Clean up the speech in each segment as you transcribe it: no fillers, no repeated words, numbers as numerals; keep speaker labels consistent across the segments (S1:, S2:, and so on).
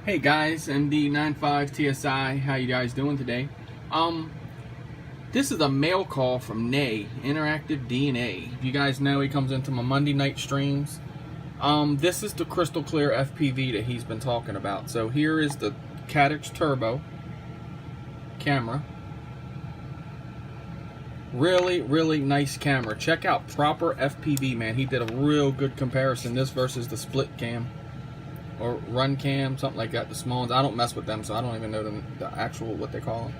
S1: Hey guys, MD95TSI, how you guys doing today? This is a mail call from Ney, Interactive DNA. If you guys know, he comes into my Monday night streams. This is the crystal clear FPV that he's been talking about. So here is the Cadix Turbo camera. Really nice camera. Check out proper FPV, man. He did a real good comparison, this versus the split cam. Or run cam, something like that, the small ones. I don't mess with them, so I don't even know the actual, what they call them.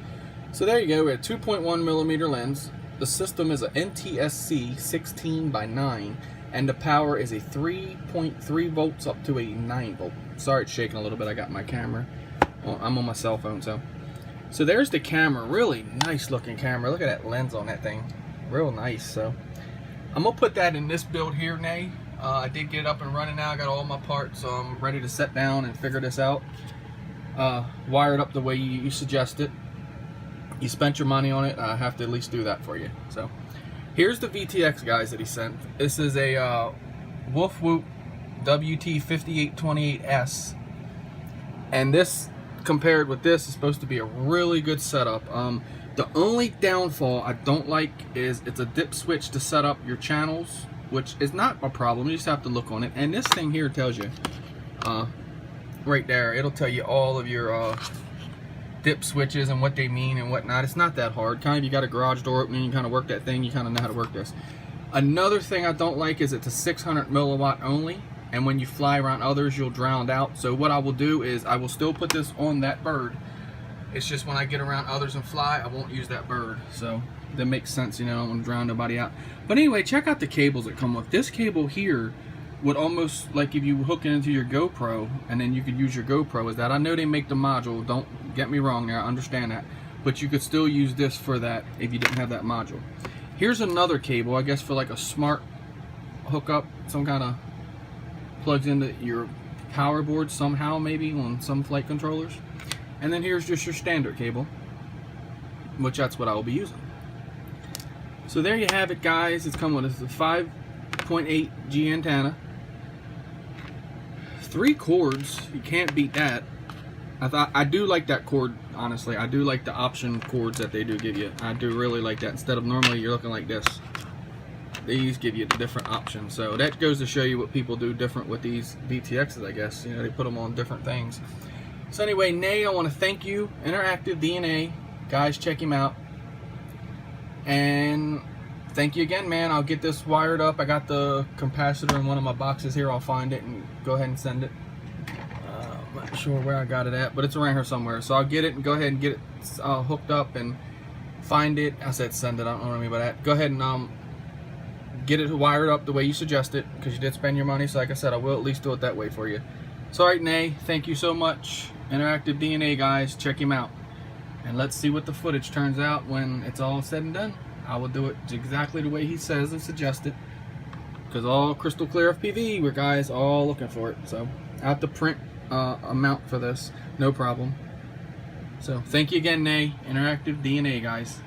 S1: So there you go, we have 2.1mm lens. The system is a NTSC 16x9, and the power is a 3.3 volts up to a 9 volt. Sorry it's shaking a little bit, I got my camera. I'm on my cell phone, so there's the camera. Really nice looking camera. Look at that lens on that thing. Real nice. So I'm gonna put that in this build here, Ney. I did get it up and running now. I got all my parts, so I'm ready to sit down and figure this out. Wire it up the way you suggested. You spent your money on it. I have to at least do that for you. So here's the VTX, guys, that he sent. This is a Wolf Whoop WT5828S, and this compared with this is supposed to be a really good setup. The only downfall I don't like is it's a dip switch to set up your channels, which is not a problem. You just have to look on it. And this thing here tells you, right there, it'll tell you all of your dip switches and what they mean and whatnot. It's not that hard. Kind of, you got a garage door opening, you kind of work that thing, you kind of know how to work this. Another thing I don't like is it's a 600 milliwatt only, and when you fly around others, you'll drown out. So what I will do is I will still put this on that bird. It's just when I get around others and fly, I won't use that bird. So that makes sense, you know, I don't want to drown nobody out. But anyway, check out the cables that come with. This cable here would almost, like if you hook it into your GoPro, and then you could use your GoPro as that. I know they make the module, don't get me wrong there, I understand that. But you could still use this for that if you didn't have that module. Here's another cable, I guess for like a smart hookup, some kind of plugs into your power board somehow, maybe on some flight controllers. And then here's just your standard cable, which that's what I will be using. So there you have it, guys. It's come with a 5.8 G antenna, 3 cords. You can't beat that. I do like that cord, honestly. I do like the option cords that they do give you. I do really like that. Instead of normally you're looking like this, these give you the different options. So that goes to show you what people do different with these VTXs, I guess. You know, they put them on different things. So anyway, Ney, I want to thank you, Interactive DNA. Guys, check him out. And thank you again, man. I'll get this wired up. I got the capacitor in one of my boxes here. I'll find it and go ahead and send it. I'm not sure where I got it at, but it's around here somewhere. So I'll get it and go ahead and get it hooked up and find it. I said send it. I don't know what I mean by that. Go ahead and get it wired up the way you suggested, because you did spend your money. So like I said, I will at least do it that way for you. So alright, Ney, thank you so much. Interactive DNA, guys, check him out. And let's see what the footage turns out when it's all said and done. I will do it exactly the way he says and suggested, because all crystal clear FPV, we're guys all looking for it. So I have to print a mount for this, no problem. So thank you again, Ney, Interactive DNA, guys.